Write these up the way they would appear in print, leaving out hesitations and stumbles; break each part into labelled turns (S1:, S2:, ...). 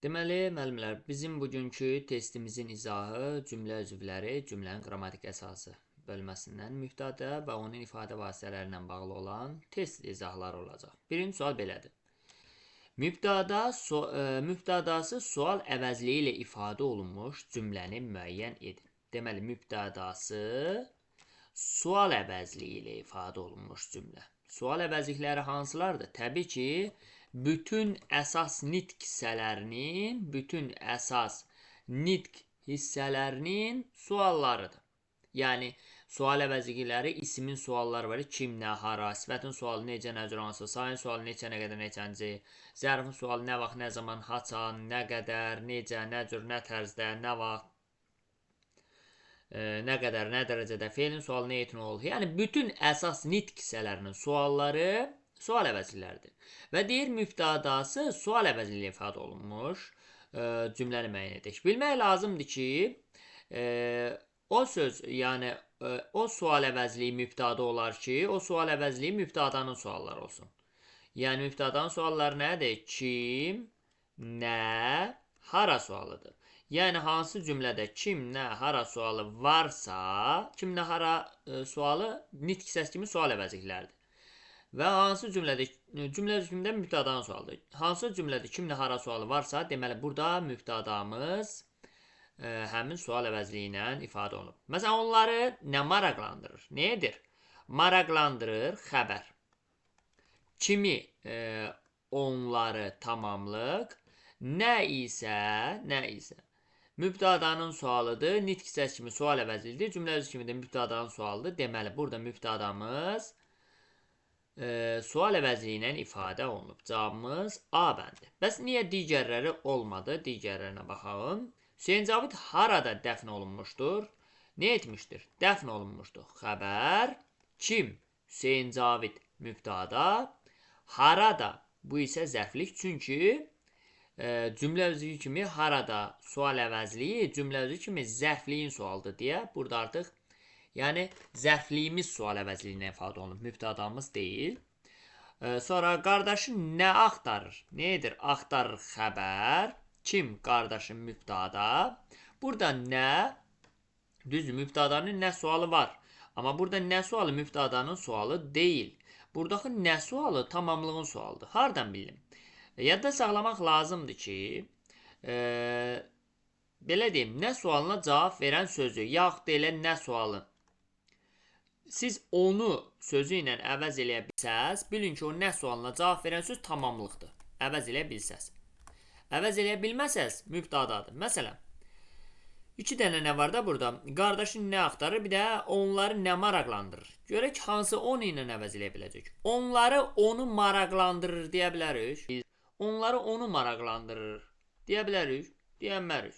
S1: Deməli, müəllimlər, bizim bugünkü testimizin izahı cümlə üzvləri, cümlənin qrammatik əsası bölməsindən mübtəda və onun ifadə vasitələri ilə bağlı olan test izahları olacaq. Birinci sual belədir. Mübtədası sual əvəzliyi ilə ifadə olunmuş cümləni müəyyən edin. Deməli, mübtədası sual əvəzliyi ilə ifadə olunmuş cümlə. Sual əvəzlikləri hansılardır? Təbii ki, bütün əsas nitq hissələrinin suallarıdır. Yəni, sual əvəzlikləri ismin sualları var. Kim, nə, hara, sifətin sualı necə, nə cür, hansı, sayın sualı neçə, nə qədər, neçənci, zərfin sualı nə vaxt, nə zaman, haçan, nə qədər, necə, nə cür, nə tərzdə, nə vaxt, nə qədər, nə dərəcədə, feilin sualı nə etən olur. Yəni, bütün əsas nitq hissələrinin sualları sual əvəzlikləridir. Və deyir, mübtədası sual əvəzliyi ilə ifadə olunmuş cümləni müəyyən edək. Bilmək lazımdır ki, o söz, yəni o sual əvəzliyi mübtəda olar ki, o sual əvəzliyi mübtədanın sualları olsun. Yəni, mübtədanın sualları nədir? Kim, nə, hara sualıdır. Yəni, hansı cümlədə kim, nə, hara sualı varsa, kim, nə, hara sualı nitq hissəsi kimi sual əvəzlikləridir. Və hansı cümlə üzründə mübtədanın sualıdır. Hansı cümlədə kim, nə, hara sualı varsa, deməli, burada mübtədamız həmin sual əvəzliyi ilə ifadə olunub. Məsələn, onları nə maraqlandırır? Nə edir? Maraqlandırır xəbər. Kimi onları tamamlıq, nə isə mübtədanın sualıdır, nitq hissəsi kimi sual əvəzlidir, cümlə üzrü kimi də mübtədanın sualıdır. Deməli, burada mübtədamız sual əvəzliyi ilə ifadə olunub. Cavabımız A bəndi. Bəs niyə digərləri olmadı? Digərlərinə baxalım. Hüseyn Cavid harada dəfn olunmuşdur? Nə etmişdir? Dəfn olunmuşdur. Xəbər. Kim? Hüseyn Cavid mübtəda. Harada. Bu isə zərflik. Çünki cümlə üzrü kimi harada sual əvəzliyi cümlə üzrü kimi zərfliyin sualıdır deyə burada artıq yəni zərfliyimiz sual əvəzliyi ilə ifadə olunub. Mübtədamız deyil. Sonra qardaşı nə axtarır? Nə edir? Axtarır xəbər. Kim? Qardaşın mübtəda. Burada nə? Düzdür, mübtədanın nə sualı var. Amma burada nə sualı mübtədanın sualı deyil. Buradakı nə sualı tamamlığın sualıdır. Hardan bilim? Yadda saxlamaq lazımdır ki, belə deyim, nə sualına cavab verən sözü, yaxud da elə nə sualı. Siz onu sözü ilə əvəz eləyə bilsəz, bilin ki, o nə sualına cavab verən söz tamamlıqdır. Əvəz eləyə bilsəz. Əvəz eləyə bilməsəz, mübtədadır. Məsələn, 2 dənə nə var da burada? Qardaşın nə axtarır, bir də onları nə maraqlandırır. Görək, hansı onu ilə əvəz eləyə biləcək. Onları onu maraqlandırır deyə bilərik. Onları onu maraqlandırır deyə bilərik, deyənmərik.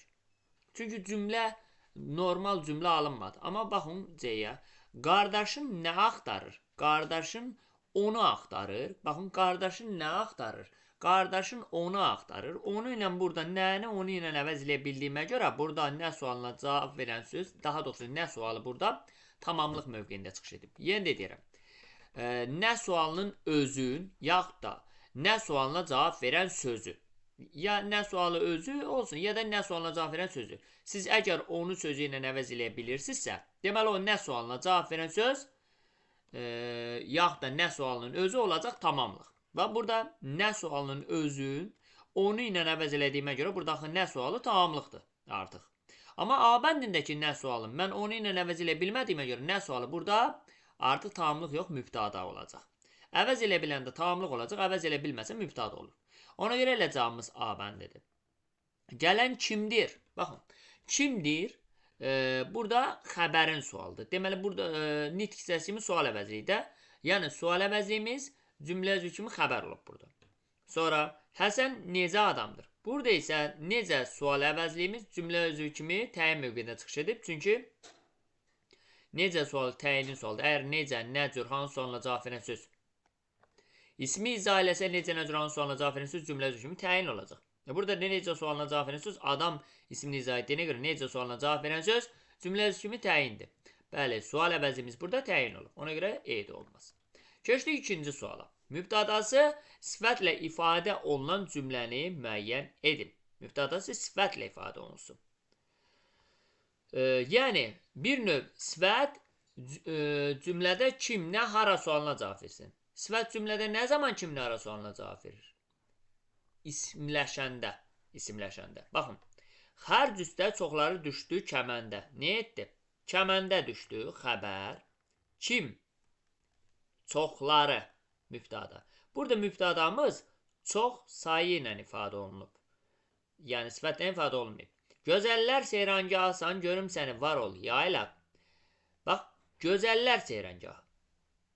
S1: Çünki cümlə, normal cümlə alınmadı. Amma baxın C-yə. Qardaşın nə axtarır? Qardaşın onu axtarır. Baxın, qardaşın nə axtarır? Qardaşın onu axtarır. Onu ilə burada nəni onu ilə əvəz eləyə bildiyimə görə burada nə sualına cavab verən söz, daha doğrusu nə sualı burada tamamlıq mövqeyində çıxış edib. Yenə də deyirəm. Nə sualının özün, yaxud da nə sualına cavab verən sözü. Ya nə sualı özü olsun, ya da nə sualına cavab verən sözü. Siz əgər onu sözü ilə əvəz eləyə bilirsinizsə, deməli o nə sualına cavab verən söz, yaxud da nə sualının özü olacaq tamamlıq. Və burada nə sualının özün onu ilə əvəz elədiyimə görə buradakı nə sualı tamamlıqdır artıq. Amma A bəndindəki nə sualı mən onu ilə əvəz elə bilmədiyimə görə nə sualı burada artıq tamamlıq yox, mübtəda olacaq. Əvəz elə biləndə tamamlıq olacaq, əvəz elə bilməsə mübtəda olur. Ona görə elə cavabımız A bəndidir. Gələn kimdir? Baxın, kimdir? Burada xəbərin sualıdır. Deməli, burada nitq hissəsi kimi sual əvəzlikdə. Yəni, sual əvəzliyimiz cümlə üzrü kimi xəbər olub burada. Sonra, Həsən necə adamdır? Burada isə necə sual əvəzliyimiz cümlə üzrü kimi təyin mövqeyində çıxış edib. Çünki necə sualı təyinin sualıdır. Əgər necə, nə cür, hansı sualına cavab verən söz İsmi izah eləsə necə, nə cür, hansı sualına cavab verən söz cümlə üzrü kimi təyin olacaq. Burada necə sualına cavab verən söz adam ismini izah etdiyinə görə necə sualına cavab verən söz cümlə üzrü kimi təyindir. Bəli, sual əvəzimiz burada təyin olub. Ona görə E də olmaz. Keçdik ikinci suala. Mübtədası sifətlə ifadə olunan cümləni müəyyən edin. Mübtədası sifətlə ifadə olunsun. Yəni, bir növ sifət cümlədə kim, nə, hara sualına cavab versin. Sifət cümlədə nə zaman kim, nə, hara sualına cavab verir? İsimləşəndə. Baxın, xərc üstə çoxları düşdü kəməndə. Nə etdi? Kəməndə düşdü, xəbər. Kim? Çoxları, mübtəda. Burada mübtədamız çox sayı ilə ifadə olunub. Yəni, sifətlə ifadə olunmayıb. Gözəllər seyrangahasan, görüm səni, var ol, yayla. Bax, gözəllər seyrangahı.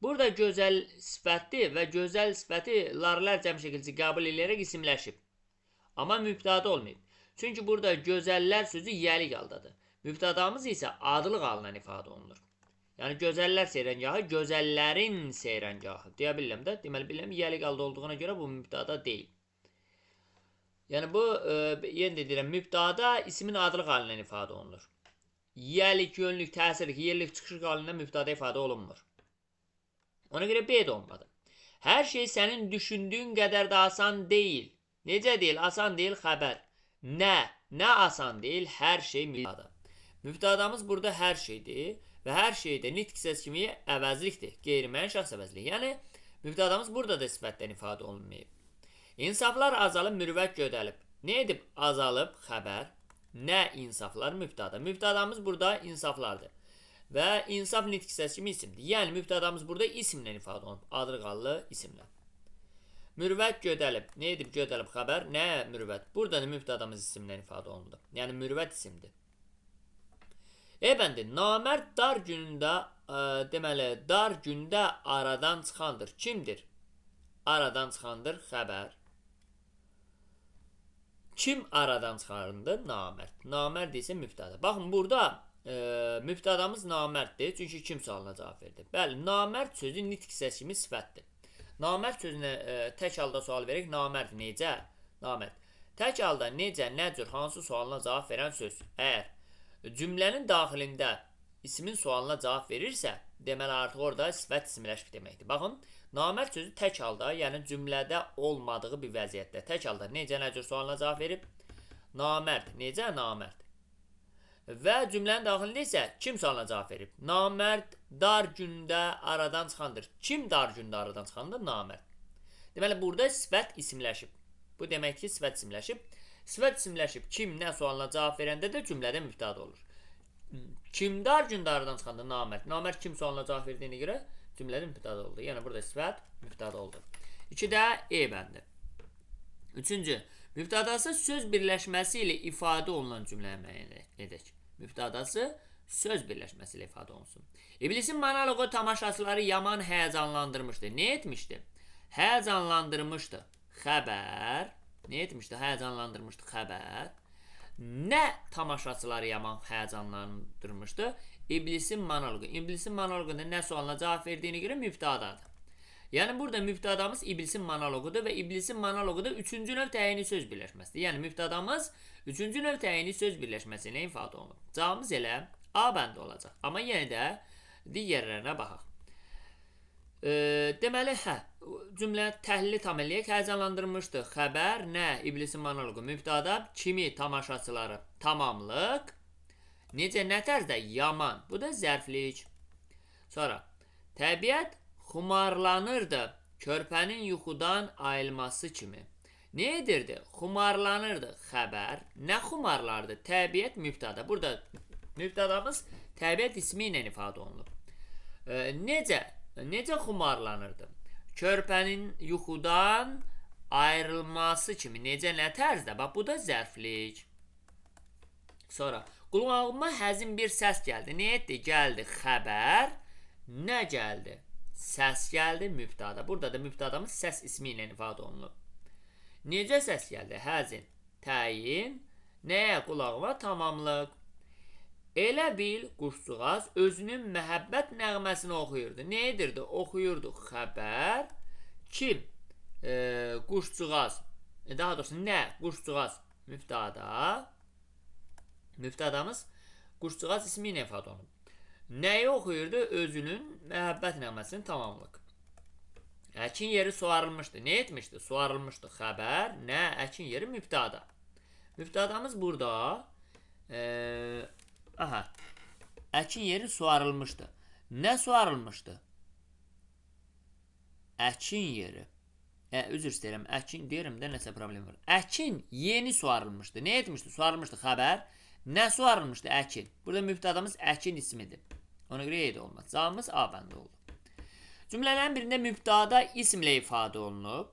S1: Burada gözəl sifəti və gözəl sifəti larlar cəm şəkilci qəbul edərək isimləşib. Amma mübtəda olmayıb. Çünki burada gözəllər sözü yəlik haldadır. Mübtədamız isə adlıq halından ifadə olunur. Yəni, gözəllər seyrangahı, gözəllərin seyrangahı. Deyə bilirəm də, deməli bilirəm, yəlik halda olduğuna görə bu mübtəda deyil. Yəni, bu, yenə deyirəm, mübtəda ismin adlıq halindən ifadə olunur. Yəlik, yönlük, təsirlik, yerlik, çıxışıq halindən mübtəda ifadə olunmur. Ona görə B də olmadı. Hər şey sənin düşündüyün qədər də asan deyil. Necə deyil? Asan deyil, xəbər. Nə asan deyil, hər şey mübtəda. Mübtədamız burada hər şeydir və hər şeydə nitq hissəsi kimi əvəzlikdir. Qeyri-müəyyən şəxs əvəzliyi. Yəni, mübtədamız burada da sifətdən ifadə olunmayıb. İnsaflar azalıb, mürüvvət gödəlib. Nə edib? Azalıb, xəbər. Nə insaflar? Mübtəda. Mübtədamız burada insaflardır. Və insaf nitq hissəsi kimi isimdir. Yəni, mübtədamız burada isimlə ifadə olunub. Adırqallı isimlə. Mürüvvət gödəlib. Nə edib? Gödəlib, xəbər. Nə mürüvvət? Burada da mübtədamız isimlə ifadə olunub. Yəni, mürüvvət isimdir. Bəndi, namərd dar günündə, deməli, dar gündə aradan çıxandır. Kimdir? Aradan çıxandır, xəbər. Kim aradan çıxarındır? Namərd. Namərd isə mübtəda. Baxın, burada mübtədamız namərddir, çünki kim sualına cavab verdi. Bəli, namərd sözü nitq hissəsi kimi sifətdir. Namərd sözünə tək halda sual verək, namərd necə? Namərd. Tək halda necə, nə cür, hansı sualına cavab verən söz. Əgər cümlənin daxilində ismin sualına cavab verirsə, deməli artıq orada sifət isimləşib deməkdir. Baxın, namərd sözü tək halda, yəni cümlədə olmadığı bir vəziyyətdə, tək halda necə, nə cür sualına cavab verib? Namərd, necə, namərd. Və cümlənin daxilində isə kim sualına cavab verib? Namərd dar gündə aradan çıxandır. Kim dar gündə aradan çıxandır? Namərd. Deməli, burada sifət isimləşib. Bu demək ki, sifət isimləşib. Sifət isimləşib, kim, nə sualına cavab verəndə də cümlədə mübtəda olur. Kim dar gündə aradan çıxandır? Namərd. Namərd kim sualına cavab verdiyinə görə cümlədə mübtəda oldu. Yəni, burada sifət mübtəda oldu. 2-də bəndi. 3-cü, mübtədası söz birləşməsi ilə ifadə olunan cümləyə müəyyən edək. Mübtədası söz birləşməsi ilə ifadə olunsun. İblisin monoloqu tamaşaçıları yaman həyəcanlandırmışdı. Nə etmişdi? Həyəcanlandırmışdı. Xəbər. Nə etmişdi? Həyəcanlandırmışdı. Xəbər. Nə tamaşaçıları yaman həyəcanlandırmışdı? İblisin monoloqu. İblisin monoloqunda nə sualına cavab verdiyinə görə mübtədadır. Yəni, burada mübtədamız iblisin monoloqudur və iblisin monoloqu da 3-cü növ təyini söz birləşməsidir. Yəni, mübtədamız 3-cü növ təyini söz birləşməsi ilə ifadə olunur. Cavabımız elə A bəndi olacaq. Amma yenə də digərlərinə baxaq. Deməli, cümlə təhlili tam eləyək. Həyəcanlandırmışdı. Xəbər, nə? İblisin monoloqu. Mübtəda, kimi? Tamaşaçıları. Tamamlıq. Necə, nə tərzdə? Yaman. Bu da zərflik. Sonra, təbiət xumarlanırdı. Körpənin yuxudan ayılması kimi. Nə edirdi? Xumarlanırdı. Xəbər. Nə xumarlardı? Təbiət mübtəda. Burada mübtədamız təbiət ismi ilə ifadə olunur. Necə xumarlanırdı? Körpənin yuxudan ayrılması kimi. Necə, nə tərzdə? Bax, bu da zərflik. Sonra, qulağıma həzin bir səs gəldi. Nə etdi? Gəldi. Xəbər. Nə gəldi? Səs gəldi. Mübtəda. Burada da mübtədamız səs ismi ilə ifadə olunur. Necə səs gəldi? Həzin. Təyin. Nəyə? Qulağıma tamamlıq. Elə bil quşcuğaz özünün məhəbbət nəğməsini oxuyurdu. Nə edirdi? Oxuyurdu. Xəbər. Kim? Quşcuğaz. Daha doğrusu nə? Quşcuğaz. Mübtəda. Mübtədamız quşcuğaz ismi ilə ifadə olunur. Nəyi oxuyurdu? Özünün məhəbbət nəğməsini tamamlıq. Əkin yeri suvarılmışdı. Nə etmişdi? Suvarılmışdı. Xəbər. Nə? Əkin yeri mübtəda. Mübtədamız burada aha, əkin yeri suarılmışdı. Nə suarılmışdı? Əkin yeri. Üzr istəyirəm, əkin deyirəm də nəsə problem var. Əkin yeni suarılmışdı. Nə etmişdi? Suarılmışdı xəbər. Nə suarılmışdı? Əkin. Burada mübtədamız əkin ismidir. Ona görə eydə olmaz. Cavabımız A bəndə oldu. Cümlələrin birində mübtada ismlə ifadə olunub.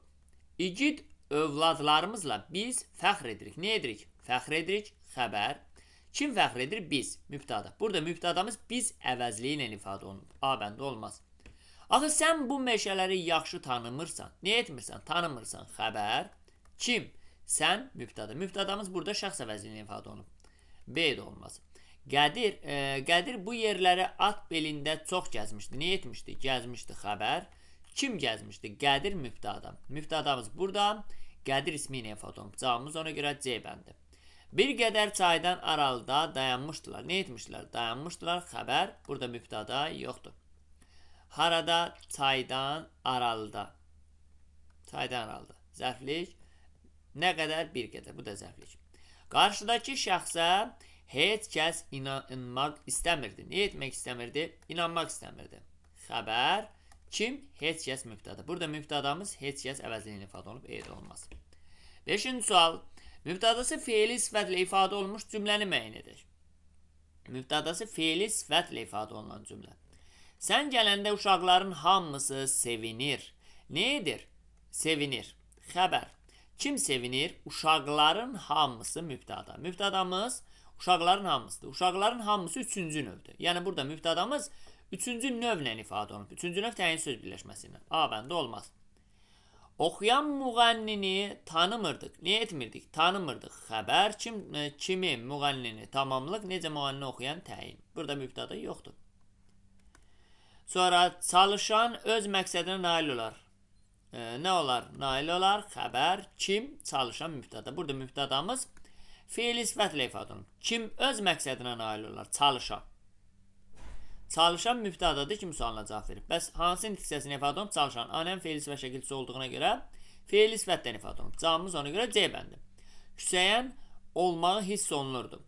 S1: İgid övladlarımızla biz fəxr edirik. Nə edirik? Fəxr edirik. Xəbər. Kim fəxr edir? Biz. Mübtada. Burada mübtadamız biz əvəzliyi ilə ifadə olunub. A bəndə olmaz. Axı sən bu meşələri yaxşı tanımırsan. Nə etmirsən? Tanımırsan. Xəbər. Kim? Sən. Mübtada. Mübtadamız burada şəxs əvəzliyinə ifadə olunub. B də olmaz. Qədir bu yerləri at belində çox gəzmişdi. Nə etmişdi? Gəzmişdi. Xəbər. Kim gəzmişdi? Qədir mübtada. Mübtadamız burada Qədir ismi ilə ifadə olunub. Cavabımız ona görə C bəndi. Bir qədər çaydan aralıda dayanmışdılar. Nə etmişdilər? Dayanmışdılar. Xəbər. Burada mübtada yoxdur. Harada? Çaydan aralıda. Çaydan aralıda. Zərflik. Nə qədər? Bir qədər. Bu da zərflik. Qarşıdakı şəxsə heç kəs inanmaq istəmirdi. Nə etmək istəmirdi? İnanmaq istəmirdi. Xəbər. Kim? Heç kəs mübtada. Burada mübtadamız heç kəs əvəzliyinə ifadə olunub. Eydə olmaz. 5-ci sual. Mübtadası feili sifətlə ifadə olmuş cümləni müəyyən edir. Mübtadası feili sifətlə ifadə olunan cümlə. Sən gələndə uşaqların hamısı sevinir. Nə edir? Sevinir. Xəbər. Kim sevinir? Uşaqların hamısı mübtada. Mübtadamız uşaqların hamısıdır. Uşaqların hamısı üçüncü növdür. Yəni burada mübtadamız üçüncü növlə ifadə olunub. Üçüncü növ təyin söz birləşməsi ilə. A bəndə olmaz. Oxuyan müğənnini tanımırdıq. Nə etmirdik? Tanımırdıq. Xəbər. Kimi? Müğənnini. Tamamlıq. Necə müğənnini oxuyan? Təyin. Burada mübtada yoxdur. Sonra çalışan öz məqsədinə nail olar. Nə olar? Nail olar. Xəbər. Kim? Çalışan mübtada. Burada mübtadamız feili sifətlə ifadə olunur. Kim öz məqsədinə nail olar? Çalışan. Çalışan mübtadadır. Kim sualına cavab verir? Bəs hansı hissəsini ifadə olunub? Çalışan. Anəm feili sifət şəkilçisi olduğuna görə feili sifətdən ifadə olunub. Cavabımız ona görə C bəndi. Küsəyən olmağı hiss olunurdu.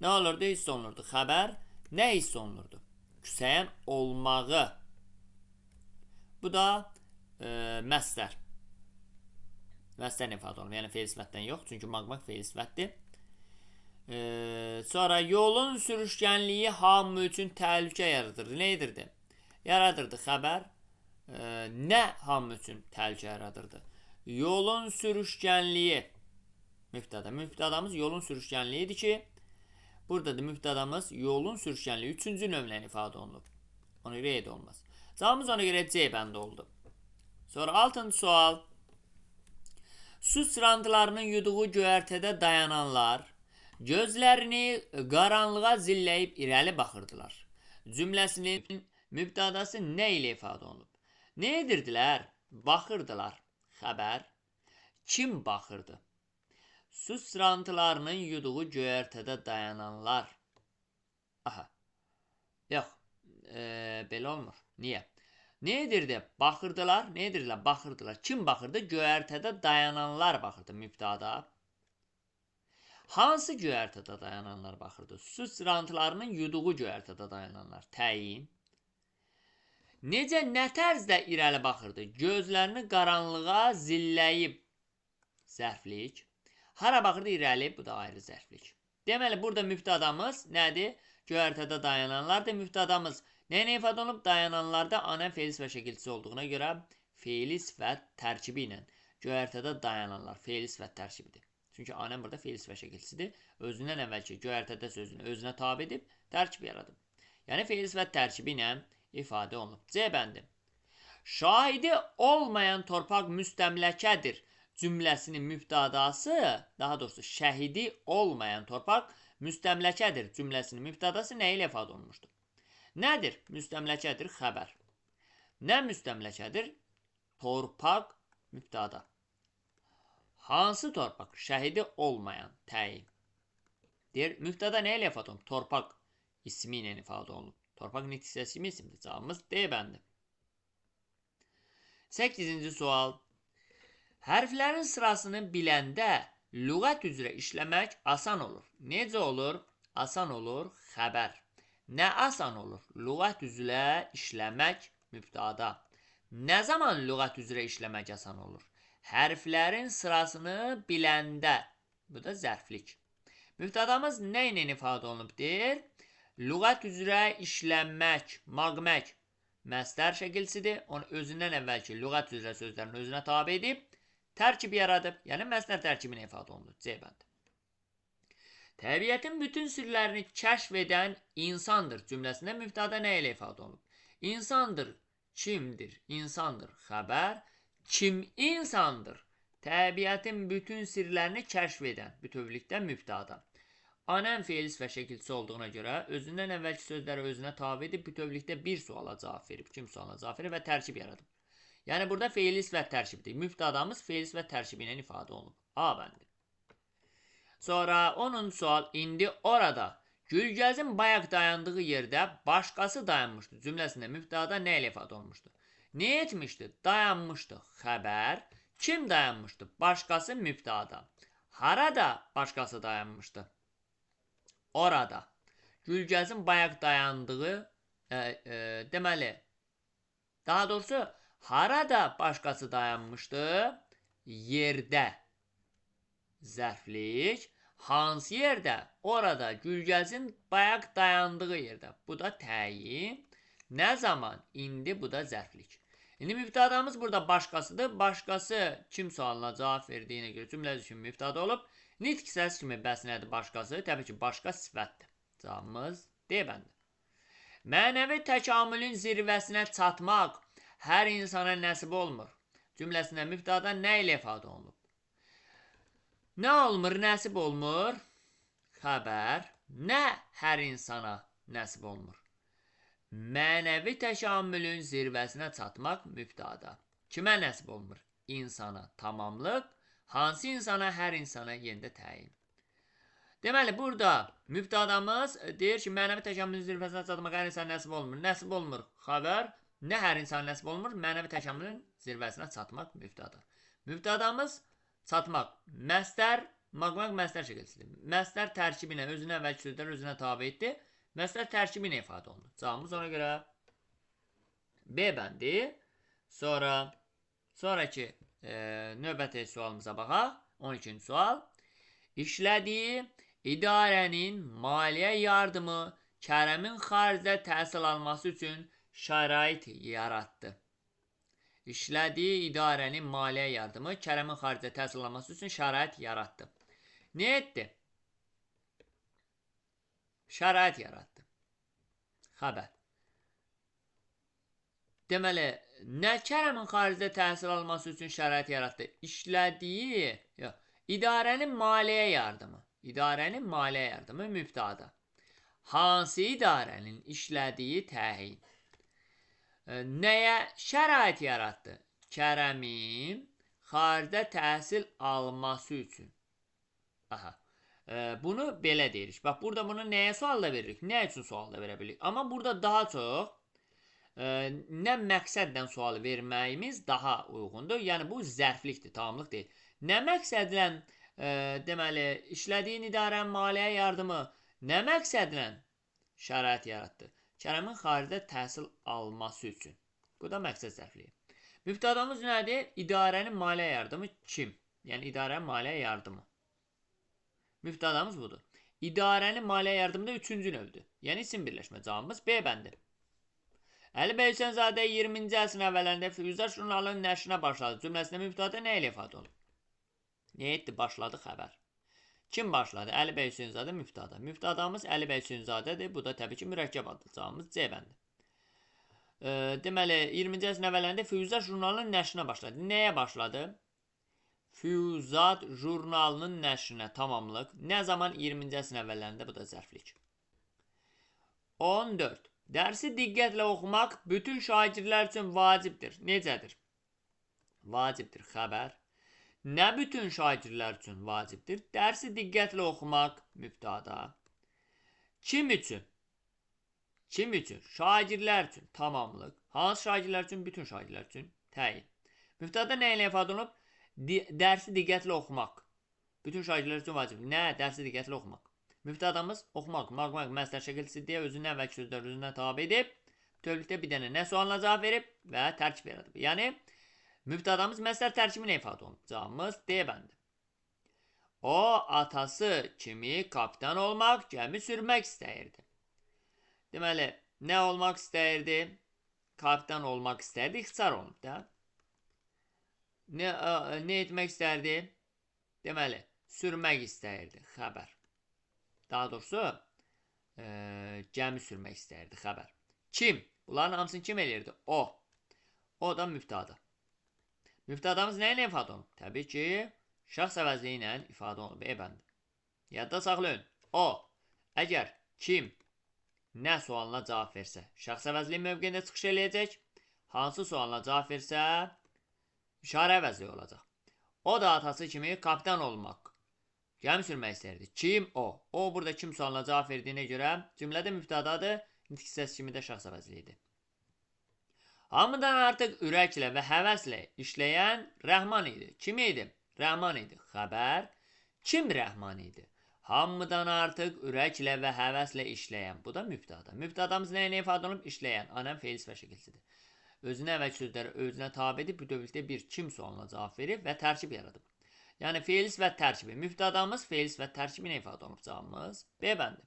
S1: Nə olurdu? Hiss olunurdu. Xəbər. Nə hiss olunurdu? Küsəyən olmağı. Bu da məsdər. Məsdər ifadə olunur. Yəni feil sifətdən yox. Çünki maqmaq feil sifətdir. Sonra yolun sürüşkənliyi hamı üçün təhlükə yaradırdı. Nə edirdi? Yaradırdı. Xəbər. Nə hamı üçün təhlükə yaradırdı? Yolun sürüşkənliyi. Mübtada. Mübtadamız yolun sürüşkənliyidir ki, burada da mübtadamız yolun sürüşkənliyi üçüncü növlə ifadə olunub. Ona görə eydə olmaz. Cavabımız ona görə C bəndə oldu. Sonra 6-cı sual. Su sırantılarının yuduğu göyərtədə dayananlar gözlərini qaranlığa zilləyib irəli baxırdılar. Cümləsinin mübtadası nə ilə ifadə olunub? Nə edirdilər? Baxırdılar. Xəbər. Kim baxırdı? Su sırantılarının yuduğu göyərtədə dayananlar. Aha. Yox. Belə olmur. Niyə? Nə edirdi? Baxırdılar. Nə edirdilər? Baxırdılar. Kim baxırdı? Göyərtədə dayananlar baxırdı mübtada. Hansı göyərtədə dayananlar baxırdı? Su sırantılarının yuduğu göyərtədə dayananlar. Təyin. Necə, nə tərzdə irəli baxırdı? Gözlərini qaranlığa zilləyib. Zərflik. Hara baxırdı? İrəli. Bu da ayrı zərflik. Deməli, burada mübtadamız nədir? Göyərtədə dayananlardır. Mübtadamız nə ilə ifadə olunub? Dayananlarda anəm feil sifət şəkilçisi olduğuna görə feil sifət tərkibi ilə göyərtədə dayananlar feil sifət tərkibidir. Çünki anəm burada feil sifət şəkilçisidir. Özündən əvvəlki göyərtədə sözünü özünə tabi edib tərkib yaradıb. Yəni feil sifət tərkibi ilə ifadə olunub. C bəndi. Şahidi olmayan torpaq müstəmləkədir cümləsinin mübtadası, daha doğrusu şəhidi olmayan torpaq müstəmləkədir cümləsinin mübtadası nə ilə ifadə olunmuşdur? Nədir? Müstəmləkədir. Xəbər. Nə müstəmləkədir? Torpaq mübtada. Hansı torpaq? Şəhidi olmayan. Təyin. Deyir, mübtada nə ilə ifadə olunub? Torpaq ismi ilə ifadə olunub. Torpaq nitqsəsi kimi isimdir. Cavabımız D bəndi. 8-ci sual. Hərflərin sırasını biləndə Lüğət üzrə işləmək asan olur. Necə olur? Asan olur. Xəbər. Nə asan olur? Lüğət üzrə işləmək mübtada. Nə zaman lüğət üzrə işləmək asan olur? Hərflərin sırasını biləndə. Bu da zərflik. Mübtadamız nə ilə ifadə olunubdur? Lüğət üzrə işlənmək, maqmək məstər şəkilsidir. Onu özündən əvvəlki lüğət üzrə sözlərin özünə tabi edib, tərkib yaradıb. Yəni, məsnər tərkibinə ifadə olunur. C bəndi. Təbiətin bütün sirlərini kəşf edən insandır cümləsində mübtada nə ilə ifadə olunub? İnsandır, kimdir? İnsandır, xəbər. Kim insandır? Təbiətin bütün sirlərini kəşf edən, bütövlükdə mübtada. Anəm feil və şəkilçisi olduğuna görə özündən əvvəlki sözləri özünə tabi edib bütövlükdə bir suala cavab verib, kim sualına cavab verib və tərkib yaradıb. Yəni, burada feil və tərkibdir. Mübtadamız feil və tərkibi ilə ifadə olunub. A bəndi. Sonra 10-cu sual. İndi orada Gülgəzin bayaq dayandığı yerdə başqası dayanmışdı cümləsində mübtada nə ilə ifadə olunmuşdu? Nə etmişdi? Dayanmışdı. Xəbər. Kim dayanmışdı? Başqası mübtada. Harada başqası dayanmışdı? Orada. Gülgəzin bayaq dayandığı deməli, daha doğrusu harada başqası dayanmışdı? Yerdə. Zərflik. Hansı yerdə? Orada. Gülgəzin bayaq dayandığı yerdə. Bu da təyin. Nə zaman? İndi. Bu da zərflik. İndi mübtadamız burada başqasıdır. Başqası kim sualına cavab verdiyinə görə cümləsi üçün mübtada olub. Nitq səs kimi bəs nədir başqası? Təbii ki, başqa sifətdir. Cavabımız D bəndi. Mənəvi təkamülün zirvəsinə çatmaq hər insana nəsib olmur. Cümləsində mübtada nə ilə ifadə olunub? Nə olmur, nəsib olmur? Xəbər. Nə hər insana nəsib olmur? Mənəvi təkamülün zirvəsinə çatmaq mübtada. Kimə nəsib olmur? İnsana. Tamamlıq. Hansı insana? Hər insana yerində təyin. Deməli, burada mübtadamız deyir ki, mənəvi təkamülün zirvəsinə çatmaq hər insana nəsib olmur. Nəsib olmur. Xəbər. Nə hər insana nəsib olmur? Mənəvi təkamülün zirvəsinə çatmaq mübtada. Mübtadamız çatmaq. Məstər, maqmaq məstər şəkilsidir. Məstər tərkibinə, özünə əvvəlki sözlər özünə tabi etdi. Məstər tərkibinə ifadə olunur. Cavabımız ona görə B bəndi. Sonraki növbəti sualımıza baxaq. 12-ci sual. İşlədiyi idarənin maliyyə yardımı Kərəmin xaricdə təhsil alması üçün şərait yaratdı. İşlədiyi idarənin maliyyə yardımı Kərəmin xaricdə təhsil alması üçün şərait yaratdı. Nə etdi? Şərait yaratdı. Xəbər. Deməli, nə Kərəmin xaricdə təhsil alması üçün şərait yaratdı? İşlədiyi, idarənin maliyyə yardımı. İdarənin maliyyə yardımı mübtada. Hansı idarənin işlədiyi təyin? Nəyə şərait yaratdı? Kərəmin xaricdə təhsil alması üçün. Bunu belə deyirik. Bax, burada bunu nəyə sual da veririk? Nə üçün sual da verə bilirik? Amma burada daha çox nə məqsədlə sual verməyimiz daha uyğundur. Yəni, bu zərflikdir, tamamlıq deyil. Nə məqsədlə, deməli, işlədiyin idarənin maliyyə yardımı nə məqsədlə şərait yaratdı? Kərəmin xaricdə təhsil alması üçün. Bu da məqsəd zərfliyi. Mübtadamız nədir? İdarənin maliyyə yardımı kim? Yəni, idarənin maliyyə yardımı. Mübtadamız budur. İdarənin maliyyə yardımı da 3-cü növdür. Yəni, isim birləşmə. Cavabımız B bəndi. Əli bəy Hüseynzadə 20-ci əsrin əvvəllərində Füyuzlar jurnalının nəşrinə başladı. Cümləsində mübtada nə ilə ifadə olunur? Nə etdi? Başladı xəbər. Kim başladı? Əli bəy Hüseynzadə mübtada. Mübtadamız Əli bəy Hüseynzadədir. Bu da təbii ki, mürəkkəb addır. Cavabımız C bəndi. Deməli, 20-ci əsrin əvvəllərində Füyuzlar jurnalının nəşrinə başladı. Nəyə başladı? Füyuzat jurnalının nəşrinə. Tamamlıq. Nə zaman? 20-ci əsrin əvvəllərində. Bu da zərflik. 14. Dərsi diqqətlə oxumaq bütün şagirdlər üçün vacibdir. Necədir? Vacibdir. Xəbər. Nə bütün şagirdlər üçün vacibdir? Dərsi diqqətlə oxumaq mübtada. Kim üçün? Kim üçün? Şagirdlər üçün. Tamamlıq. Hansı şagirdlər üçün? Bütün şagirdlər üçün. Təyin. Mübtada nə ilə ifadə olunub? Dərsi diqqətlə oxumaq. Bütün şagirdlər üçün vacibdir. Nə? Dərsi diqqətlə oxumaq. Mübtədamız oxumaq, maqmaq, məzdər şəkilçisi deyə özünün əvvəlki sözləri özünə tabe edib, bütövlükdə bir dənə nə sualına cavab verib və tərkib yaradıb. Yəni, mübtədamız məzdər tərkibi ilə ifadə olunub. Cavabımız D bəndi. O, atası kimi kapitan olmaq, gəmi sürmək istəyirdi. Deməli, nə olmaq istəyirdi? Kapitan olmaq istəyirdi, ixtisar olunub da. Nə etmək istərdi? Deməli, sürmək istəyirdi, xəbər. Daha doğrusu, gəmi sürmək istəyirdi, xəbər. Kim? Bunların hamısını kim eləyirdi? O. O da mübtəda. Mübtədamız nə ilə ifadə olunub? Təbii ki, şəxs əvəzliyi ilə ifadə olunub. Bəndi. Yadda saxlayın. O. Əgər kim nə sualına cavab versə, şəxs əvəzliyi mövqeyində çıxış eləyəcək. Hansı sualına cavab versə, işarə əvəzliyi olacaq. O da atası kimi kapitan olmaq, gəmi sürmək istəyirdi. Kim? O. O, burada kim sualına cavab verdiyinə görə cümlədə mübtədadır, nitq hissəsi kimi də şəxs əvəzliyidir. Hamıdan artıq ürəklə və həvəslə işləyən Rəhman idi. Kim idi? Rəhman idi. Xəbər. Kim Rəhman idi? Hamıdan artıq ürəklə və həvəslə işləyən. Bu da mübtəda. Mübtədamız nə ilə ifadə olunub? İşləyən. Anəm feil sifət şəkilçisidir. Özünə əvvəlki sözləri özünə tabe edib, bütövlükdə bir kim sualına cavab verib və tərkib yaradıb. Yəni, feil sifət tərkibi. Mübtədamız feil sifət tərkibi ilə ifadə olunub. Cavabımız B bəndi.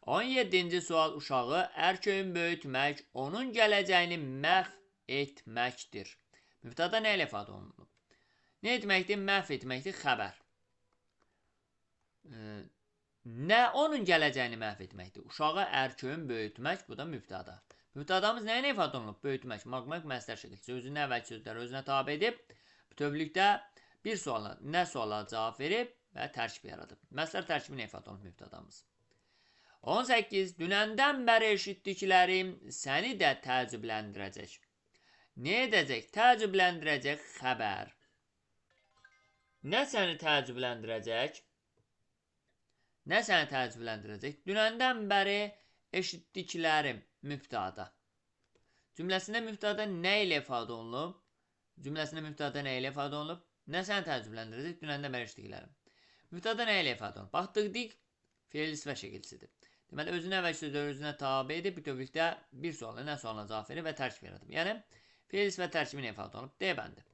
S1: 17-ci sual uşağı ərköyün böyütmək, onun gələcəyini məhv etməkdir. Mübtəda nə ilə ifadə olunub? Nə etməkdir? Məhv etməkdir, xəbər. Nə onun gələcəyini məhv etməkdir? Uşağı ərköyün böyütmək, bu da mübtəda. Mübtədamız nə ilə ifadə olunub? Böyütmək, maqmaq, məzdər şəkilçisi. Özünün əvvəlki sözləri özünə tabe edib, bütövlükdə bir suala, nə suala cavab verib və tərkib yaradıb. Məzdər tərkibi ilə ifadə olunub mübtədamız. 18. Dünəndən bəri eşitdiklərim səni də təəccübləndirəcək. Nə edəcək? Təəccübləndirəcək, xəbər. Nə səni təəccübləndirəcək? Nə səni təəccübləndirəcək? Dünəndən bəri eşitdiklərim, mübtəda. Cümləsində mübtəda nə ilə ifadə olunub? Cümləsində mübtəda nə ilə ifadə olunub? Nə səni təəccübləndirəcək? Dünəndən bəri eşitdiklərim. Mübtəda nə ilə ifadə olunub? Baxdıqdik, feil sifət şəkilçisidir. Deməli, özünə əvvəlki sözləri özünə tabe edib, bütövlükdə bir suala, nə sualına cavab verib və tərkib yaradıb. Yəni, feil sifət tərkibi ilə ifadə olunub. D bəndi.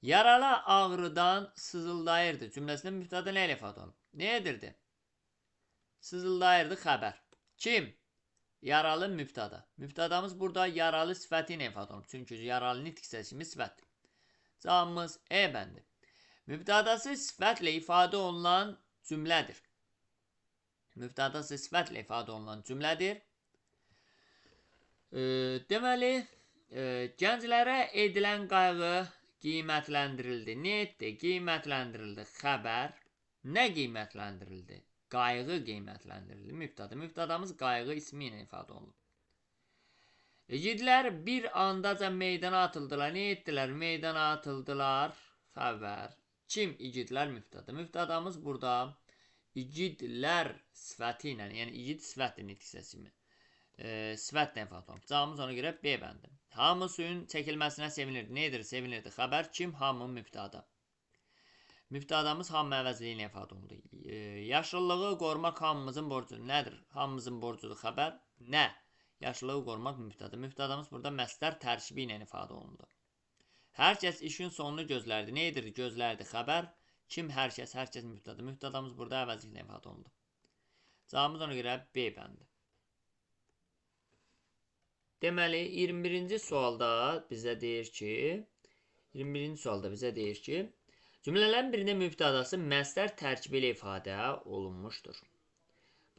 S1: Yaralı ağrıdan sızıldayırdı. Cümləsində mübtəda nə ilə ifadə olunub? Nə edirdi? Sızıldayırdı, xəbər. Kim? Yaralı mübtəda. Mübtədamız burada yaralı sifəti ilə ifadə olunub. Çünki yaralı nitq hissəsi kimi sifətdir. Cavabımız E bəndi. Mübtədası sifətlə ifadə olunan cümlədir. Mübtədası sifətlə ifadə olunan cümlədir. Deməli, gənclərə edilən qayğı qiymətləndirildi. Nə etdi? Qiymətləndirildi. Xəbər. Nə qiymətləndirildi? Qayğı qiymətləndirildi. Mübtəda. Mübtədamız qayğı ismi ilə ifadə olunub. İgidlər bir andaca meydana atıldılar. Nə etdilər? Meydana atıldılar. Xəbər. Kim igidlər? Mübtəda. Mübtədamız burada igidlər sifəti ilə, yəni igid sifətdir nitq hissəsi kimi. Sifətlə ifadə olunub. Cavabımız ona görə B bəndi. Hamı suyun çəkilməsinə sevinirdi. Nə edir? Sevinirdi. Xəbər. Kim? Hamı mübtəda. Mübtədamız hamı əvəzliyi ilə ifadə olundu. Yaşıllığı qorumaq hamımızın borcudur. Nədir? Hamımızın borcudur. Xəbər. Nə? Yaşıllığı qorumaq mübtəda. Mübtədamız burada məzdər tərkibi ilə ifadə olundu. Hər kəs işin sonunu gözlərdi. Nə edirdi? Gözlərdi. Xəbər. Kim? Hər kəs mübtəda. Mübtədamız burada əvəzliklə ifadə olundu. Cavabımız ona görə B bəndi. Deməli, 21-ci sualda bizə deyir ki, cümlələrin birində mübtədası məzdər tərkibi ilə ifadə olunmuşdur.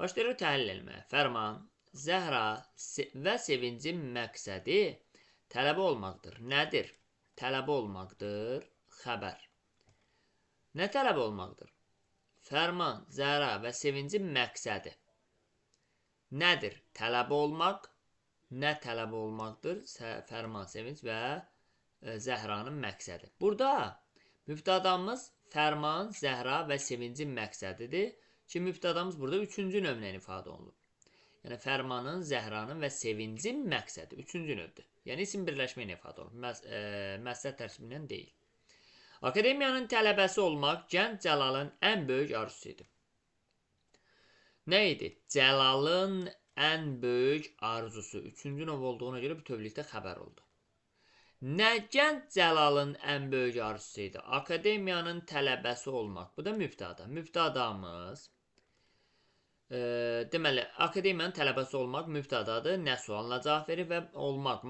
S1: Başlayırıq təhlil etməyə. Fərman, Zəhra və Sevincin məqsədi tələbə olmaqdır. Nədir? Tələbə olmaqdır. Xəbər. Nə tələb olmaqdır? Fərman, Zəhra və Sevincin məqsədi. Nədir? Tələb olmaq. Nə tələb olmaqdır? Fərman, Sevinc və Zəhranın məqsədi. Burada mübtədamız Fərman, Zəhra və Sevincin məqsədidir ki, mübtədamız burada üçüncü növlə ifadə olunur. Yəni, Fərmanın, Zəhranın və Sevincin məqsədi üçüncü növdür. Yəni, isim birləşmə ilə ifadə olunur. Məqsəd tərkibindən deyil. Akademiyanın tələbəsi olmaq gənc Cəlalın ən böyük arzusu idi. Nə idi? Cəlalın ən böyük arzusu. Üçüncü növ olduğuna görə bütövlükdə xəbər oldu. Nə gənc Cəlalın ən böyük arzusu idi? Akademiyanın tələbəsi olmaq. Bu da mübtəda. Mübtədamız deməli, akademiyanın tələbəsi olmaq mübtədadır. Nə sualına cavab verir və olmaq,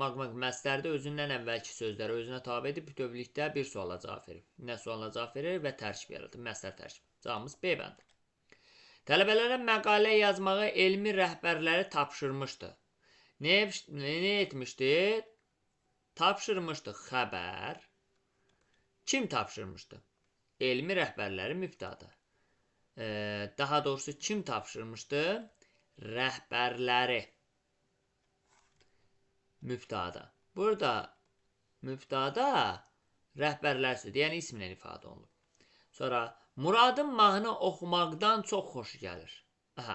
S1: məstərdə özündən əvvəlki sözləri özünə tabe edib bütövlükdə bir suala cavab verir. Nə sualına cavab verir və tərkib yaradır. Məstər tərkib. Cavabımız B bəndi. Tələbələrə məqalə yazmağı elmi rəhbərləri tapşırmışdı. Nə etmişdi? Tapşırmışdı xəbər. Kim tapşırmışdı? Elmi rəhbərləri mübtəda. Daha doğrusu kim tapşırmışdı? Rəhbərləri. Mübtəda. Burada mübtəda rəhbərlər sözü, yəni ismlə ifadə olunub. Sonra Muradın mahnı oxumaqdan çox xoşu gəlir. Aha.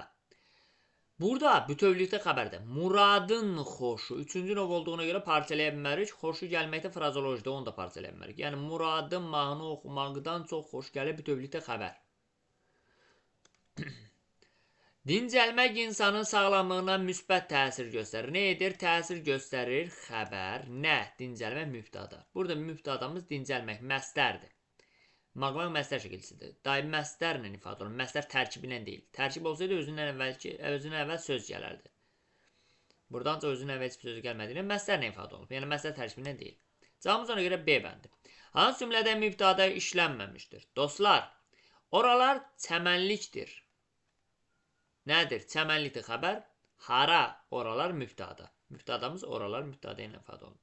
S1: Burada bütövlükdə xəbərdə Muradın xoşu, üçüncü növ olduğuna görə parçalaya bilmərik. Xoşu gəlməkdə frazolojide onu da parçalaya bilmərik. Yəni Muradın mahnı oxumaqdan çox xoş gəlir bütövlükdə xəbər. Dincəlmək insanın sağlamlığına müsbət təsir göstərir. Nə edir? Təsir göstərir xəbər. Nə? Dincəlmək mübtəda. Burada mübtədamız dincəlmək məstərdir. Maqmaq məstər şəkilçisidir. Daim məstərlə ifadə olunur. Məstər tərkibilə deyil. Tərkib olsaydı özündən əvvəl söz gələrdi. Buradan da özündən əvvəl söz gəlmədiyinə məstərlə ifadə olunur. Yəni məstər tərkibindən deyil. Cavabımız ona görə B bəndi. Hansı cümlədə mübtəda işlənməmişdir? Dostlar, oralar çəmənlikdir. Nədir? Çəmənlikdir xəbər. Hara? Oralar mübtəda. Mübtədamız oralar mübtəda ilə ifadə olunur.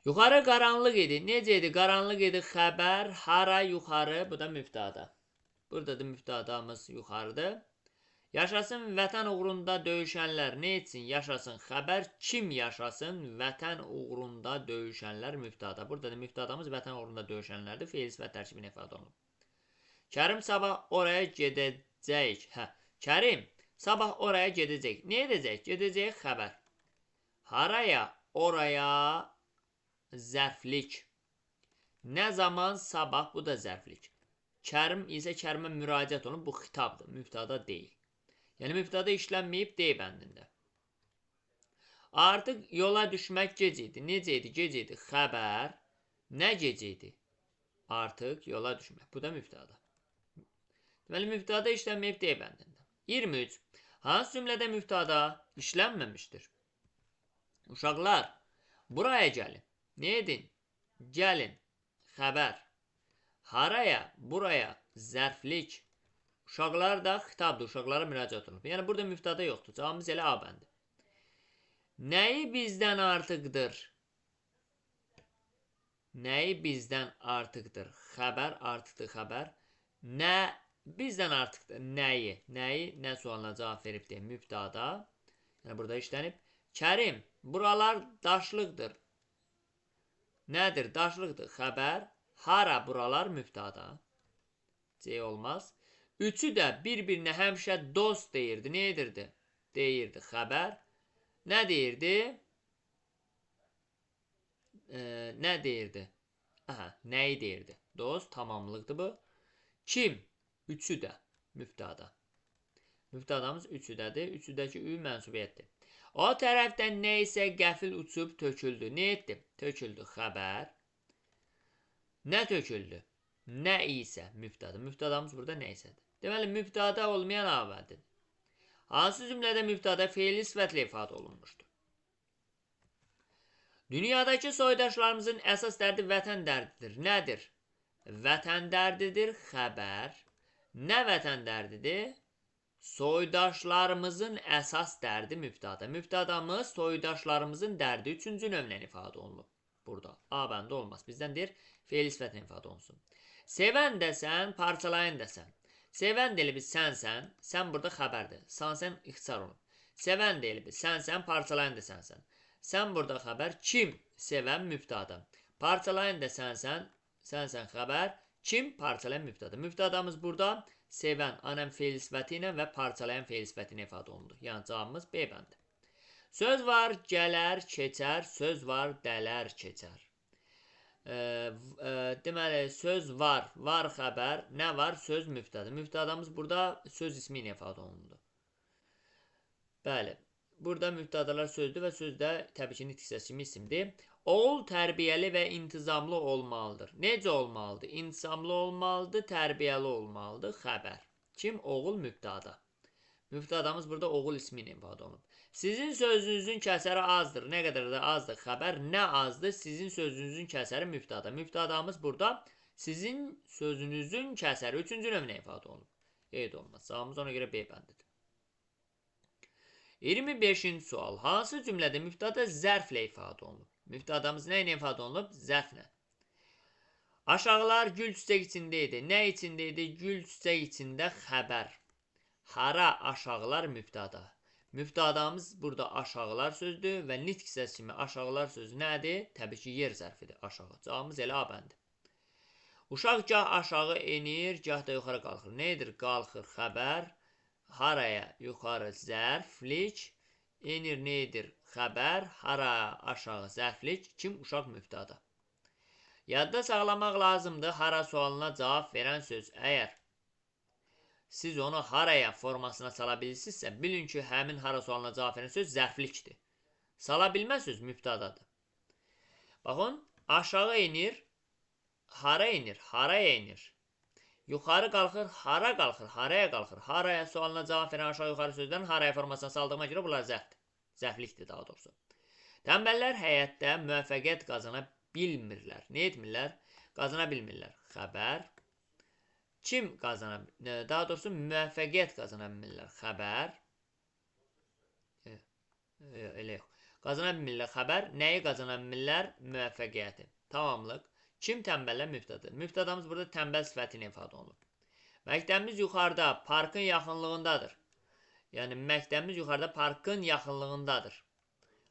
S1: Yuxarı qaranlıq idi. Necə idi? Qaranlıq idi xəbər. Hara? Yuxarı. Bu da mübtəda. Burada da mübtədamız yuxarıdır. Yaşasın vətən uğrunda döyüşənlər. Nə etsin? Yaşasın xəbər. Kim yaşasın? Vətən uğrunda döyüşənlər mübtəda. Burada da mübtədamız vətən uğrunda döyüşənlərdir. Feil sifət tərkibinə ifadə olunur. Kərim sabah oraya gedəcək. Kərim sabah oraya gedəcək. Nə edəcək? Gedəcək xəbər. Haraya? Oraya zərflik. Nə zaman? Sabah. Bu da zərflik. Kərim isə Kərimə müraciət olunub. Bu xitabdır. Mübtəda deyil. Yəni mübtəda işlənməyib D bəndində. Artıq yola düşmək gec idi. Necə idi? Gec idi. Xəbər. Nə gec idi? Artıq yola düşmək. Bu da mübtəda. Deməli, mübtəda işlənməyib D bəndində. 23. Hansı cümlədə mübtəda işlənməmişdir? Uşaqlar, buraya gəlin. Nə edin? Gəlin. Xəbər. Haraya? Buraya. Zərflik. Uşaqlar da xitabdır. Uşaqlara müraciət olunub. Yəni, burada mübtəda yoxdur. Cavabımız elə A bəndi. Nəyi bizdən artıqdır? Nəyi bizdən artıqdır? Xəbər, artıqdır xəbər. Nə bizdən artıqdır? Nəyi? Nəyi? Nə sualına cavab veribdir? Mübtəda. Yəni, burada işlənib. Kərim, buralar daşlıqdır. Nədir? Daşlıqdır. Xəbər. Hara? Buralar mübtəda. C olmaz. Üçü də bir-birinə həmişə dost deyirdi. Nə edirdi? Deyirdi. Xəbər. Nə deyirdi? Nə deyirdi? Aha, nəyi deyirdi? Dost, tamamlıqdır bu. Kim? Üçü də mübtəda. Mübtədamız üçüdədir. Üçüdəki ü mənsubiyyətdir. O tərəfdən nə isə qəfil uçub töküldü. Nə etdi? Töküldü. Xəbər. Nə töküldü? Nə isə mübtəda. Mübtədamız burada nə isədir. Deməli, mübtəda olmayan A bəndidir. Hansı cümlədə mübtəda feili sifətlə ifadə olunmuşdur? Dünyadakı soydaşlarımızın əsas dərdi vətən dərdidir. Nədir? Vətən dərdidir. Xəbər. Nə vətən dərdidir? Soydaşlarımızın əsas dərdi mübtəda. Mübtədamız soydaşlarımızın dərdi üçüncü növlə ifadə olunub. Burada A bəndi olmaz. Bizdən deyir, feil sifətlə ifadə olunsun. Sevən dəsən, parçalayan dəsən. Sevən deyilib sənsən, sən burada xəbərdir. Sansən ixtisar olunub. Sevən deyilib sənsən, parçalayan da sənsən. Sən burada xəbər, kim? Sevən mübtəda. Parçalayan da sənsən, sənsən xəbər. Kim? Parçalayan mübtəda. Mübtədamız burada sevən, anəm feil sifəti ilə və parçalayan feil sifəti ilə ifadə olundu. Yəni cavabımız B bəndi. Söz var, gələr, keçər, söz var, dələr, keçər. Deməli, söz var, var xəbər, nə var? Söz mübtəda. Mübtədamız burada söz ismi ilə ifadə olundu. Bəli, burada mübtədalar sözdür və sözdə təbii ki, nitq hissəsi kimi isimdir. Oğul tərbiyəli və intizamlı olmalıdır. Necə olmalıdır? İntizamlı olmalıdır, tərbiyəli olmalıdır. Xəbər. Kim? Oğul mübtəda. Mübtədamız burada oğul ismi ilə ifadə olunub. Sizin sözünüzün kəsəri azdır. Nə qədər də azdır xəbər? Nə azdır? Sizin sözünüzün kəsəri mübtəda. Mübtədamız burada sizin sözünüzün kəsəri üçüncü növünə ifadə olunub. Qeyd olmaz. Cavabımız ona görə B bəndidir. 25-ci sual. Hansı cümlədə mübtəda zərflə ifadə olunub? Mübtədamız nə ilə ifadə olunub? Zərflə. Aşağılar gül çiçək içində idi. Nə içində idi? Gül çiçək içində xəbər. Hara aşağılar mübtəda. Mübtədamız burada aşağılar sözdür və nitq hissəsi kimi aşağılar sözü nədir? Təbii ki, yer zərfidir aşağı. Cavabımız elə A bəndi. Uşaq gah aşağı enir, gah da yuxarı qalxır. Nə edir? Qalxır xəbər. Haraya yuxarı zərflik. Enir nə edir? Xəbər. Haraya aşağı zərflik. Kim? Uşaq mübtəda. Yadda saxlamaq lazımdır. Hara sualına cavab verən söz. Əgər siz onu haraya formasına sala bilirsinizsə, bilin ki, həmin hara sualına cavab verən söz zərflikdir. Sala bilməz söz mübtədadır. Baxın, aşağı enir, hara enir, haraya enir. Yuxarı qalxır, hara qalxır, haraya qalxır. Haraya sualına cavab verən aşağı yuxarı sözlərin haraya formasına saldığıma görə bunlar zərfdir. Zərflikdir daha doğrusu. Tənbəllər həyatda müvəffəqiyyət qazana bilmirlər. Nə etmirlər? Qazana bilmirlər. Xəbər. Kim qazana, daha doğrusu müvəffəqiyyət qazana bilmirlər? Xəbər. Elə yox. Qazana bilmirlər xəbər. Nəyi qazana bilmirlər? Müvəffəqiyyəti. Tamamlıq. Kim tənbəllər? Mübtəda. Mübtədamız burada tənbəl sifəti ilə ifadə olunub. Məktəbimiz yuxarıda, parkın yaxınlığındadır. Yəni, məktəbimiz yuxarıda, parkın yaxınlığındadır.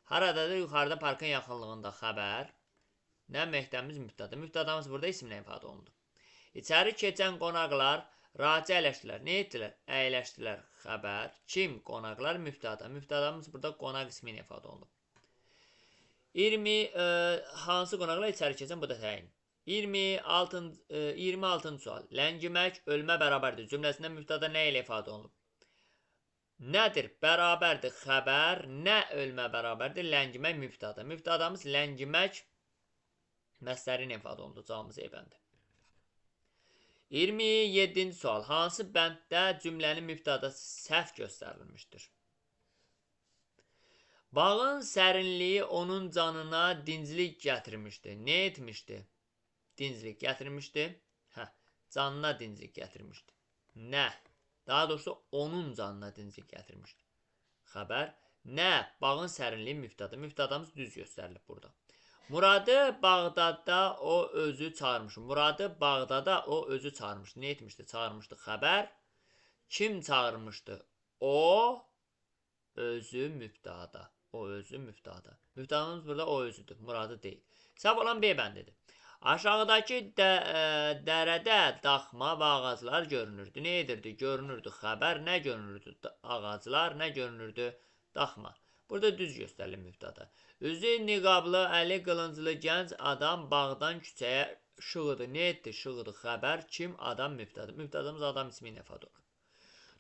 S1: Haradadır? Yuxarıda, parkın yaxınlığında. Xəbər. Nə? Məktəbimiz mübtəda. Mübtədamız burada isimlə ifadə olundu. İçəri keçən qonaqlar rahatca əyləşdilər. Nə etdilər? Əyləşdilər. Xəbər. Kim? Qonaqlar mübtəda. Mübtədamız burada qonaq ismi ilə ifadə olunub. 20. Hansı qonaqlar içəri keçən? Bu da təyin. 26-cı sual. Ləngimək ölmə bərabərdir. Cümləsində mübtəda nə ilə ifadə olunub? Nədir? Bərabərdir. Xəbər. Nə ölmə bərabərdir? Ləngimək mübtəda. Mübtədamız ləngimək məsdəri ilə ifadə olundu. Cavabımız E bəndi. 27-ci sual. Hansı bənddə cümlənin mübtədası səhv göstərilmişdir? Bağın sərinliyi onun canına dinclik gətirmişdi. Nə etmişdi? Dinclik gətirmişdi. Canına dinclik gətirmişdi. Nə? Daha doğrusu onun canına dinclik gətirmişdi. Xəbər. Nə? Bağın sərinliyi mübtəda. Mübtədamız düz göstərilib burada. Muradı Bağdadda o özü çağırmışdı. Muradı Bağdada o özü çağırmışdı. Nə etmişdi? Çağırmışdı. Xəbər. Kim çağırmışdı? O özü mübtəda. O özü mübtəda. Mübtədamız burada o özüdür. Muradı deyil. Səhv olan B bəndidir. Aşağıdakı dərədə daxma və ağaclar görünürdü. Nə edirdi? Görünürdü. Xəbər. Nə görünürdü? Ağaclar. Nə görünürdü? Daxma. Burada düz göstərilir mübtəda. Üzü niqablı, əli qılınclı gənc adam bağdan küçəyə şığıdı. Nə etdi? Şığıdı. Xəbər. Kim? Adam mübtəda. Mübtədamız adam ismi ilə ifadə olunur.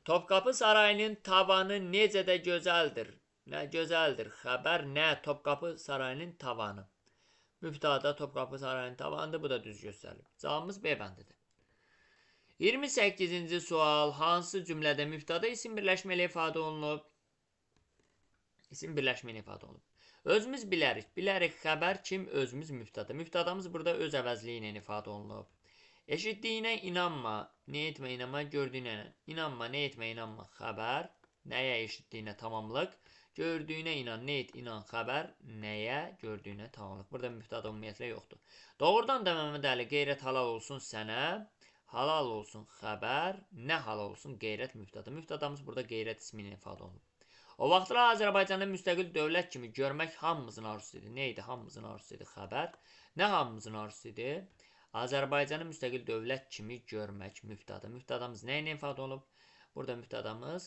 S1: Topkapı sarayının tavanı necə də gözəldir. Nə gözəldir? Xəbər. Nə? Topkapı sarayının tavanı. Mübtəda Topkapı sarayının tavanıdır. Bu da düz göstərilir. Cavabımız B bəndidir. 28-ci sual. Hansı cümlədə mübtəda isim birləşmə ilə ifadə olunub? İsim birləşmə ilə ifadə olunub. Özümüz bilərik. Bilərik xəbər. Kim? Özümüz mübtəda. Mübtədamız burada öz əvəzliyi ilə ifadə olunub. Eşitdiyinə inanma. Nə etmə inanma? Gördüyünə inanma. Nə etmə inanma? Xəbər. Nəyə? Eşitdiyinə tamamlıq. Gördüyünə inan. Nə et? İnan. Xəbər. Nəyə? Gördüyünə tamamlıq. Burada mübtəda ümumiyyətlə yoxdur. Doğrudan da Məmməd Əli, qeyrət halal olsun sənə. Halal olsun xəbər. Nə halal olsun? Qeyrət mübtəda. Mübtədamız burada qeyrət ismi ilə ifadə olunub. O vaxtlar Azərbaycanı müstəqil dövlət kimi görmək hamımızın arzusu idi. Nə idi? Hamımızın arzusu idi. Xəbər. Nə hamımızın arzusu idi? Azərbaycanı müstəqil dövlət kimi görmək. Mübtəda. Mübtədamız nə ilə ifadə olub? Burada mübtədamız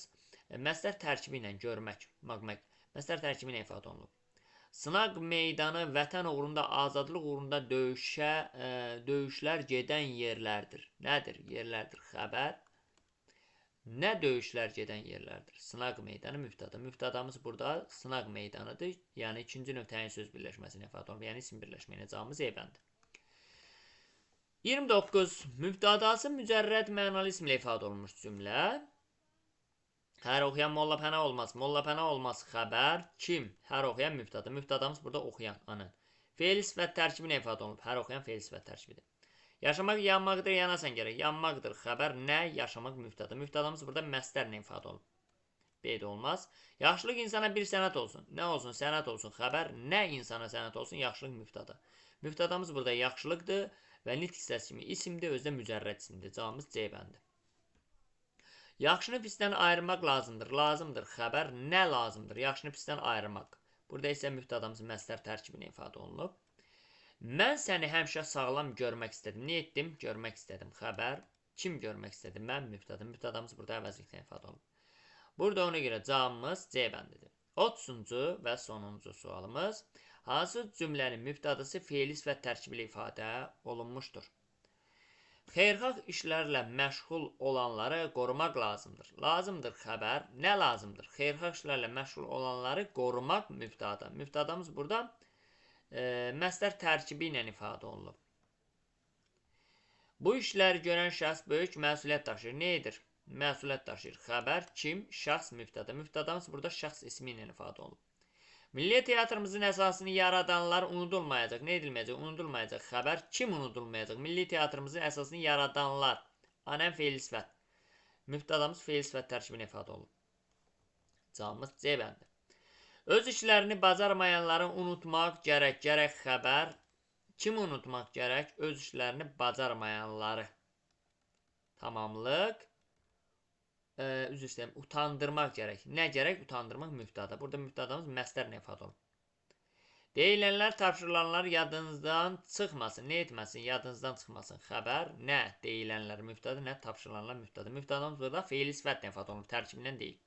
S1: məsdər tərkibi ilə görmək, məqmək. Məsdər tərkibi ilə ifadə olunub. Sınaq meydanı vətən uğrunda, azadlıq uğrunda döyüşlər gedən yerlərdir. Nədir? Yerlərdir. Xəbər. Nə döyüşlər gedən yerlərdir? Sınaq meydanı mübtəda. Mübtədamız burada sınaq meydanıdır. Yəni ikinci növ təyin söz birləşməsini ifadə olunur. Yəni isim birləşməyinə cavabımız E-bəndir. 29. Mübtədası mücərrəd mənalı ismlə ifadə olunmuş cümlə. Hər oxuyan Molla Pənah olmaz. Molla Pənah olmaz. Xəbər. Kim? Hər oxuyan mübtəda. Mübtədamız burada oxuyan. Anan. Fe'l sifət tərkibi nə ifadə olunub? Hər oxuyan fe'l sifət tərkibidir. Yaşamaq yanmaqdır, yanasan gərək. Yanmaqdır. Xəbər. Nə? Yaşamaq mübtəda. Mübtədamız burada məstərlə ifadə olunub. B də olmaz. Yaxşılıq insana bir sənət olsun. Nə olsun? Sənət olsun. Xəbər. Nə insana sənət olsun? Yaxşılıq mübtəda. Mübtədamız burada yaxşılıqdır və nitq hissəsi kimi isimdir, özdə mücərrəd isimdir. Cavabımız C bəndir. Yaxşını pisdən ayırmaq lazımdır. Lazımdır. Xəbər. Nə lazımdır? Yaxşını pisdən ayırmaq. Burada isə mübtədamız məstər tərkibinə ifadə olunub. Mən səni həmişə sağlam görmək istədim. Nə etdim? Görmək istədim. Xəbər. Kim görmək istədi? Mən mübtəda. Mübtədamız burada əvəzliklə ifadə olunub. Burada ona görə cavabımız C bəndidir. 30-cu və sonuncu sualımız. Hansı cümlənin mübtədası fe'l sifət tərkibi ilə ifadə olunmuşdur? Xeyirxah işlərlə məşğul olanları qorumaq lazımdır. Lazımdır xəbər. Nə lazımdır? Xeyirxah işlərlə məşğul olanları qorumaq mübtəda. Mübtədamız burada məstər tərkibi ilə ifadə olunub. Bu işləri görən şəxs böyük məsuliyyət daşıyır. Nə edir? Məsuliyyət daşıyır. Xəbər. Kim? Şəxs mübtəda. Mübtədamız burada şəxs ismi ilə ifadə olunub. Milli teatrımızın əsasını yaradanlar unudulmayacaq. Nə edilməyəcək? Unudulmayacaq. Xəbər. Kim unudulmayacaq? Milli teatrımızın əsasını yaradanlar. Anəm fe'l sifət. Mübtədamız fe'l sifət tərkibinə ifadə olunub. Cavabımız C bəndir. Öz işlərini bacarmayanları unutmaq gərək. Gərək xəbər. Kim unutmaq gərək? Öz işlərini bacarmayanları. Tamamlıq. Üzr istəyirəm, utandırmaq gərək. Nə gərək? Utandırmaq mübtəda. Burada mübtədamız məstərlə ifadə olunub. Deyilənlər, tapşırılanlar yadınızdan çıxmasın. Nə etməsin? Yadınızdan çıxmasın. Xəbər. Nə? Deyilənlər mübtəda, nə? Tapşırılanlar mübtəda. Mübtədamız burada fe'l sifətlə ifadə olunub. Tərkibindən deyil.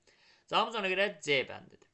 S1: Cavabımız ona görə C bəndidir.